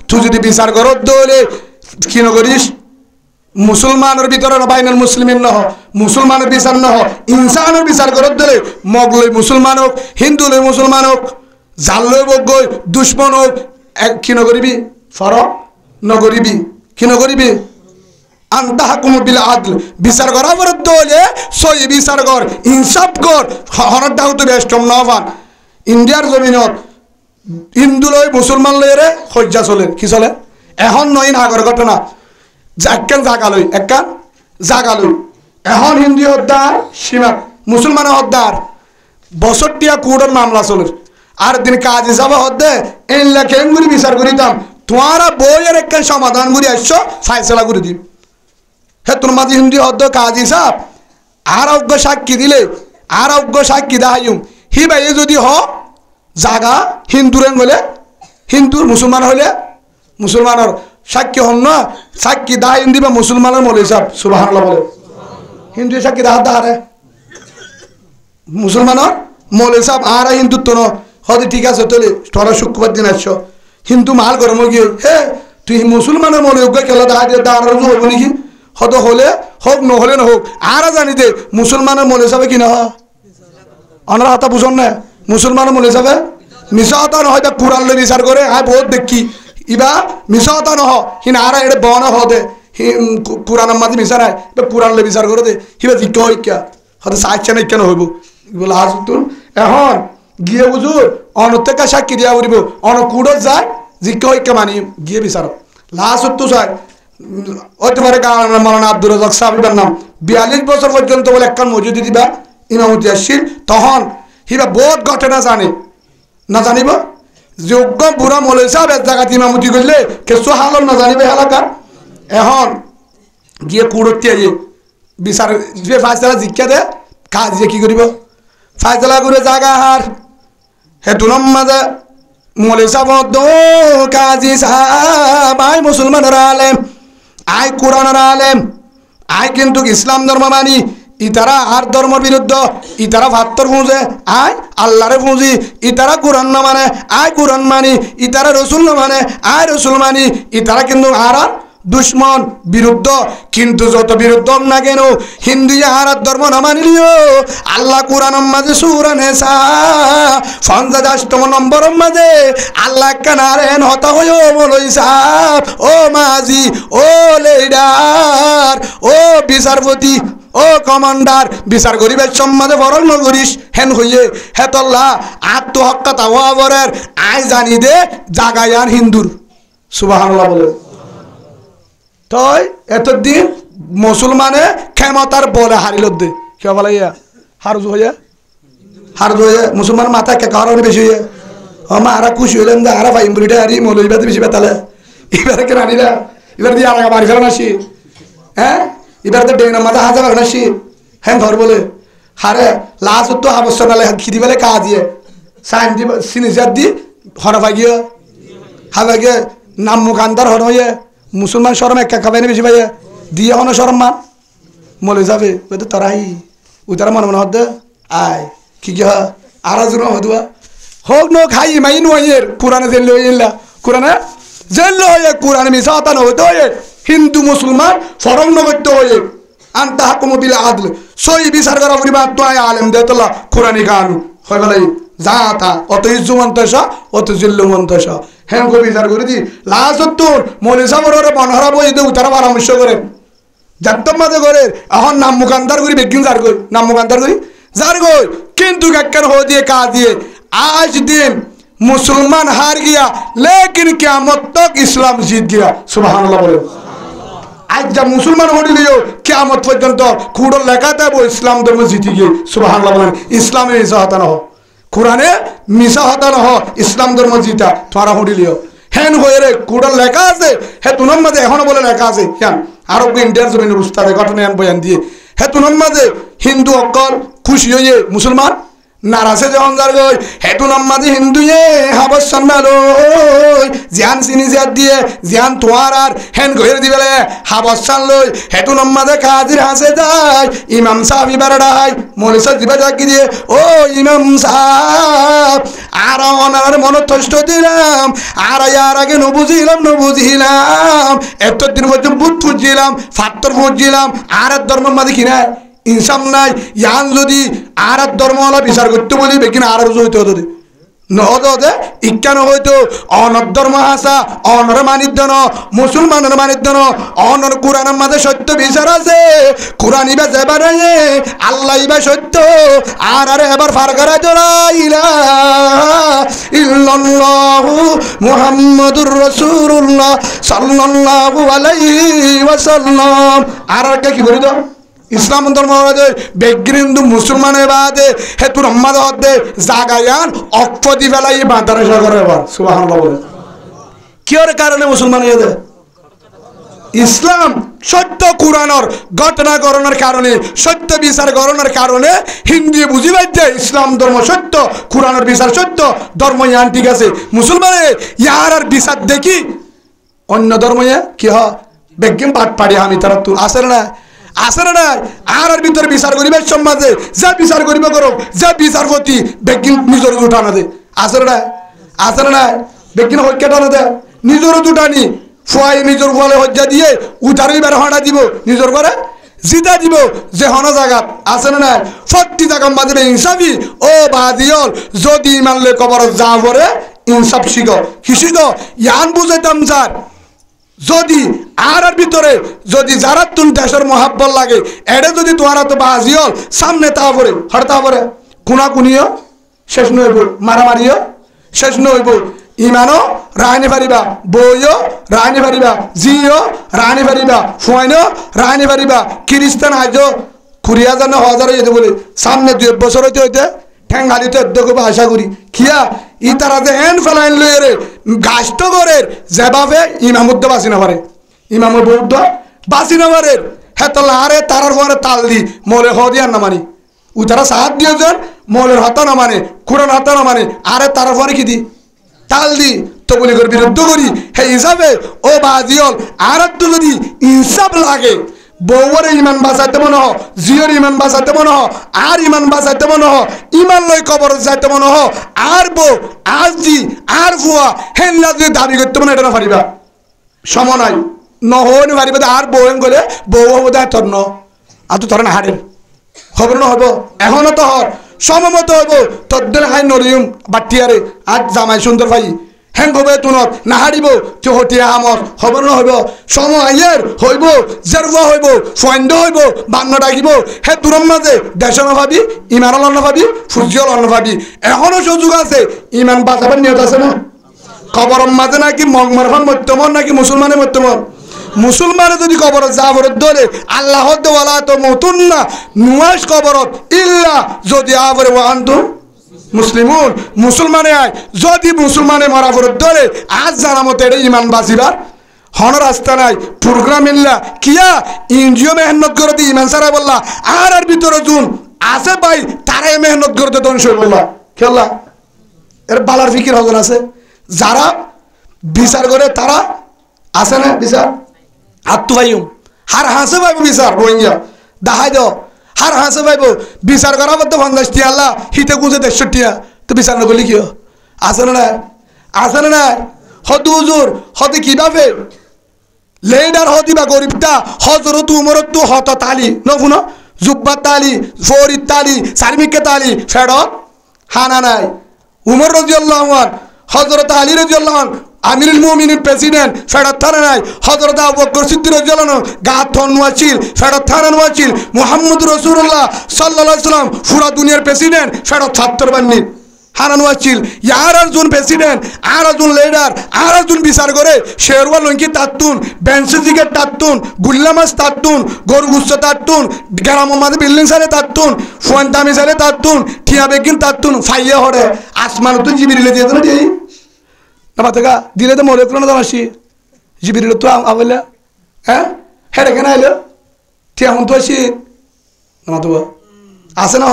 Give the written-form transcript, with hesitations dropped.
তুই যদি বিচার করো দলে কি নগরিস মুসলমানের ভিতরে বাইনাল মুসলিমিন নহ মুসলমানের বিচার নহ ইনসানের বিচার করো দলে মগলই মুসলমান হোক হিন্দু লই মুসলমান হোক জাল্লই বগই দুশ্মন হোক কি নগরিবি ফর নগরিবি কি নগরিবি আনতা হুকুম বিল আদল বিচার করা পরে দলে সই বিচার কর ইনসাফ কর হরটা হতে বেষ্টম নবান ইন্ডিয়ার জমিনত হিন্দু লই মুসলমান লইরে হজ্জা চলে কি চলে এখন নয় আগর ঘটনা একখান জাগা লই এখন হিন্দু হদ্দার সীমা মুসলমান হদ্দার বছরটিয়া কোর্টের মামলা চলে আর দিন কাজ হিসাবে হদ্দে এই লেখেন গুলি বিচার করিতাম তোমারা বইয়ের একখান সমাধান করি আসছো ফাইসলা করে দিন হে তোর মাঝে হিন্দু হদ্দ কাজ হিসাব আর অজ্ঞ সাক্ষী দিলে আর অজ্ঞ সাক্ষী দাহাইম হি ভাই যদি হ জাগা হিন্দুরেন হলে হিন্দুর মুসলমান হলে মুসলমানের সাক্ষী হন না সাক্ষী দা হিন্দি বা মুসলমানের মৌলী সাহেব সুবহানাল্লাহ বলে হিন্দু সাক্ষী দাহাত দাহারে মুসলমানের মৌলী সাহেব আর হিন্দুত্ব ন হতে ঠিক আছে তোলে তোরা শুক্রবার দিন আসছো হিন্দু মাল গরম গিয়ে হে তুই মুসলমানের মৌলী খেলা দেখা দিয়ে দাঁড়ানো হইব নাকি হত হলে হোক নহলে না হোক আর জানি দে মুসলমানের মৌলী সাহেব কি না অনারা হাতা বুঝন না মুসলমান মনে যাবে মিশাতা নহয় তা কুরআন লে বিচার করে আই বহুত দেখি ইবা মিশাতা নহ হিনা আরা এড়ে বন হদে কুরআন মাঝে মিশার আই বে কুরআন লে বিচার করে দে হিবা জিক হয় কিয়া হতে সাইছে না কেন হইব বলে হাজতুন এখন গিয়ে হুজুর অনতেকা সাক্ষী দিয়া করিব অন কুড়ো যায় জিক হয় কে মানি গিয়ে বিচার লাস্ট তো যায় হতে পারে মাওলানা আব্দুর রাজ্জাক সাহেবের নাম 42 বছর পর্যন্ত বলে একখান মসজিদ দিবা ইমামতি আসছিল তখন হিবা বহুত ঘটনা জানে না জানিব যোগ্য বুড়া মৌলী সাহেব এক জায়গা ইমামতি করলে কিছু হালন না জানিবে এলাকার এখন গিয়ে কুড়তি আইয়ে বিচার যে ফাইসলা জিজ্ঞা দে কাজ যে কি করিব ফাইসলা করে জায়গা হার হেতুনম মাঝে মৌলী সাহেব কাজী সাহেব আই মুসলমানের আলেম আই কোরআনের আলেম আই কিন্তু ইসলাম ধর্ম মানি ইতারা আর ধর্মের বিরুদ্ধ ইতারা ভাত্তর ফুঁজে আয় আল্লাহরে ফুঁজি ইতারা কোরআন না মানে আয় কোরআন মানি ইতারা রসুল না মানে আয় রসুল মানি ইতারা কিন্তু আর দুশ্মন বিরুদ্ধ কিন্তু যত বিরুদ্ধ না কেন হিন্দু আর ধর্ম না মানিলিও আল্লাহ কোরআন মাঝে সূরা নিসা 50তম নম্বর মাঝে আল্লাহ কানারেন হতা হইও মৌলভী সাহেব ও মাঝি ও লিডার ও বিচারপতি ও কমান্ডার বিচার করিবার সম্মানে বরং নগরিস হেন হইয়ে হেতল্লা আত্মহত্যা তাওয়াবরের আই জানি দে জাগায়ান হিন্দুর সুবহানাল্লাহ বলে তই এতদিন মুসলমানে ক্ষমতার বলে হারিল দে কে বলে ইয়া হারজ হইয়া মুসলমান মাথা কে কারণে বেশি হইয়া আমা আরা খুশি হইলেন দে আরা ভাই বুড়িটা আরি মৌলভীবাদী বেশি বেতালে এবারে কে রানিরা এবার দিয়ে আরা বাড়ি ফেলা নাসি হ্যাঁ এবার তো ডেঙ্গা মাথা হাজা বাগনা সি হ্যাঁ ঘর বলে হারে লাস্ট তো আবশ্যক নালে খিদি বেলে কাজ দিয়ে সাইন দি সিনিজার দি হরফা গিয়ে হাবা গিয়ে নাম মুখান্দার হন হইয়ে মুসলমান শরম একা খাবে না বেশি ভাইয়া দিয়ে হন শরম মান মলে যাবে ওই তো তারাই ওই তারা মনে মনে হতে আয় কি কি হয় আর আজ হদুয়া হোক নো খাই মাই নোয়ের কোরআনে জেল হইলা কোরআনে জেল হয়ে কোরআনে মিশা হতা না হইতে হয়ে হিন্দু মুসলমান ফরম নগত্য হয়ে আনতা হুকুম বিল আদল সই বিচার করা পরিবার তো আলেম দেতলা কোরআনি গান হয় বলে জাতা অত ইজ্জুমন্তসা অত জিল্লুমন্তসা হ্যাঁ কো বিচার করে দি লাস্ট তোর মৌলী সাহেবের বনহরা বই দেউ তারা পরামর্শ করে যাত্তম মাঝে করে এখন নাম মুকান্দার করি বেগিন যার কই নাম মুকান্দার করি যার কই কিন্তু একখান হো দিয়ে কাজ দিয়ে আজ দিন মুসলমান হার গিয়া লেকিন কিয়ামত তক ইসলাম জিত গিয়া সুবহানাল্লাহ বলে আজ যা মুসলমান হইলিও কিয়ামত পর্যন্ত কুড়ো লেখা দেব ইসলাম ধর্ম জিতি গিয়ে সুবহানাল্লাহ বলেন ইসলামে মিশা হতা না কোরআনে মিশা হতা না ইসলাম ধর্ম জিতা তোরা হইলিও হেন হয়ে রে কুড়ো লেখা আছে হে তুনম মাঝে এখনো বলে লেখা আছে কেন আরব ইন্ডিয়ার জমিনের উস্তাদে ঘটনা বয়ান দিয়ে হে তুনম মাঝে হিন্দু অকল খুশি হয়ে মুসলমান নারাসে যখন যার গই হেতু নাম্মাদি হিন্দুয়ে হাবস সান্নালই জিয়ান চিনি জিয়াত দিয়ে জিয়ান তোয়ার আর হেন গইর দিবেলে হাবস সানলই হেতু নাম্মাদে কাজির হাসে যায় ইমাম সাহেব ইবারডাই মলিসা দিবা জাকি দিয়ে ও ইমাম সাহেব আর ওনার মনে কষ্ট দিলাম আর ইয়ার আগে নবুঝিলাম এতদিন পর্যন্ত বুট ফুজিলাম ফাত্তর ফুজিলাম আর ধর্মের মাঝে কিনা ইনসাম নাই ইয়ান যদি আর ধর্মওয়ালা বিচার করতে বলি বেকিন আর হইতে হতো নহদে ইজ্ঞান হইতো অনর ধর্ম হাসা অনর মানিদ্য ন মুসলমানের মানিদ্য ন অনর কোরআনের মাঝে সত্য বিচার আছে কোরআন ইবা যেবার আল্লাহ ইবা সত্য আর আরে এবার ফারকারা জড়াইলা ইল্লাল্লাহু মুহাম্মাদুর রাসূলুল্লাহ সাল্লাল্লাহু আলাইহি ওয়াসাল্লাম আর কে কি বলি তো ইসলাম ধর্ম বেগিন্দু মুসলমানের বাদে হেতু রহমাদ হদে জাগায়ান অক্ষদি বেলাই বাঁধারে সাগরে এবার সুবহানাল্লাহ বলে কিয়র কারণে মুসলমান হয়ে যায় ইসলাম সত্য কোরআনের ঘটনা গণনার কারণে সত্য বিচার গণনার কারণে হিন্দু বুঝি পাইছে ইসলাম ধর্ম সত্য কোরআনের বিচার সত্য ধর্ম ইয়ান ঠিক আছে মুসলমানে ইয়ার আর বিচার দেখি অন্য ধর্ম কি হয় বেগিন পাট পাড়ি আমি তারা তুল আসে না আসলে না আর ভিতরে বিচার করিবার সমাজে যা বিচার করিব করো যা বিচারপতি বেগিন নিজের উঠানো দে আসলে না বেগিন হত্যা টানো দে নিজের উঠানি ফুয়াই নিজের ফলে হজ্জা দিয়ে উঠারই বের হটা দিব নিজের করে জিতা দিব যে হন জায়গা আছে না প্রতি জায়গা মাঝে ইনসাফি ও বাদিয়ল যদি মানলে কবর যা করে ইনসাফ শিখ কি শিখ ইয়ান বুঝাইতাম স্যার যদি আর ভিতরে যদি যারা তুমি দেশের মহাব্বত লাগে এটা যদি তোমার তো বাজিও সামনে তা পরে হরতা পরে কোনা কুনিও শেষ নইব মারামারিও শেষ নইব ইমানও রানি পারিবা বইও রানি পারিবা জিও রানি পারিবা ফুয়াইনও রানি পারিবা খ্রিস্টান আজও কুড়িয়া জানো হাজার হইতে বলে সামনে 2 বছর হইতে হইতে ঠ্যাঙ্গালিতে অধ্যক্ষ আশা করি কিয়া ই তারা যে হ্যান ফেলাইন লইরে গাষ্ট করে যেভাবে ইমামুদ্দ বাসি না পারে ইমামুর বৌদ্ধ বাসি না পারে হ্যাঁ তো লারে তারার পরে তাল দি মলের হদিয়ার না মানি ও তারা সাহায্য দিয়েছেন মলের হাতা না মানে কোরআন হাতা না মানে আরে তারার পরে কি দি তাল দি তো বলি করে বিরুদ্ধ করি হ্যাঁ হিসাবে ও বাজিয়ল আর তো যদি ইনসাফ লাগে বউর ইমান বাঁচাইতে মনে হ জিওর ইমান বাঁচাইতে মনে হ আর ইমান বাঁচাইতে মনে হ ইমান লই কবর যাইতে মনে হ আর বউ আর জি আর ফুয়া হেনলা যদি দাবি করতে মনে এটা না পারিবা সম নাই নহনি পারিবা আর বউ হেন করে বউ হবো দেয় তোর ন আর তো তোর না হারের খবর না হবো এখনো তো হর সমমত হইব তোর হাই নরিম বাটিয়ারে আজ জামাই সুন্দর ভাই হ্যাং হবে তুনত না হারিব তুই হটিয়া আমর খবর না হইব সময়ের হইব জেরবা হইব ফয়েন্ড হইব বান্ন ডাকিব হে তুরম মাঝে দেশ না ভাবি ইমান না ভাবি সূর্যল না ভাবি এখনো সুযোগ আছে ইমান বাঁচাবার নিয়ত আছে না খবরের মাঝে নাকি মগমারফান মত্যমন নাকি মুসলমানের মত্যমন মুসলমানে যদি কবরত যাবরত ধরে আল্লাহ ওয়ালা তো মতুন না নুয়াস কবরত ইল্লা যদি আবরে ওয়ান্তুম মুসলিমুন মুসলমানে আয় যদি মুসলমানে মরা ফরত ধরে আজ জানা মতো এটা ইমান বাঁচিবার হন রাস্তা নাই প্রোগ্রাম ইল্লা কিয়া এনজিও মেহনত করে দি ইমান সারা বললা আর ভিতরে জুন আছে ভাই তারাই মেহনত করতে ধ্বংস বললা খেলা এর বালার ফিকির হজন আছে যারা বিচার করে তারা আছে না বিচার আত্মভাইম হার হাসে পাইব বিচার রোহিঙ্গা দেখাই দাও হার হাসে পাইব বিচার করা বলতে 50 টিয়া আল্লাহ হিতে গুজে 150 টিয়া তো বিচার না করলে কি আছে না হতু হুজুর হতে কিভাবে লেডার হতি বা গরিবটা হজরত উমরত তো হত তালি নফুন জুব্বাত তালি ফরিদ তালি সার্মিকে তালি ফেরত হানা নাই উমর রাদিয়াল্লাহু আনহু হযরত আলী রাদিয়াল্লাহু আনহু আমিরুল মুমিনিন প্রেসিডেন্ট ফেরত থানা নাই হযরত আবু বকর সিদ্দিক রাদিয়াল্লাহু আনহু গাত থনওয়াছিল ফেরত থানা নওয়াছিল মুহাম্মদুর রাসূলুল্লাহ সাল্লাল্লাহু আলাইহি সাল্লাম পুরা দুনিয়ার প্রেসিডেন্ট ফেরত 70 বান্নি হারানো আছিল ইয়ার একজন প্রেসিডেন্ট আর একজন লিডার আর একজন বিচার করে শেরওয়াল লঙ্কি তাত্তুন বেঞ্চিকে তাত্তুন গুল্লা মাছ তাত্তুন গরু গুচ্ছ তাত্তুন গ্রাম মাঝে বিল্ডিং সারে তাত্তুন ফোন দামি সারে তাত্তুন ঠিয়া বেগিন তাত্তুন ফাইয়া হরে আসমান তো জিবিরিলে দিয়ে না দিই না বাতকা দিলে তো মরে কোনো দামাসি জিবিরিলে তো আবলে হ্যাঁ হেরে কেন আইলো ঠিয়া হন তো আসি না তো আছে না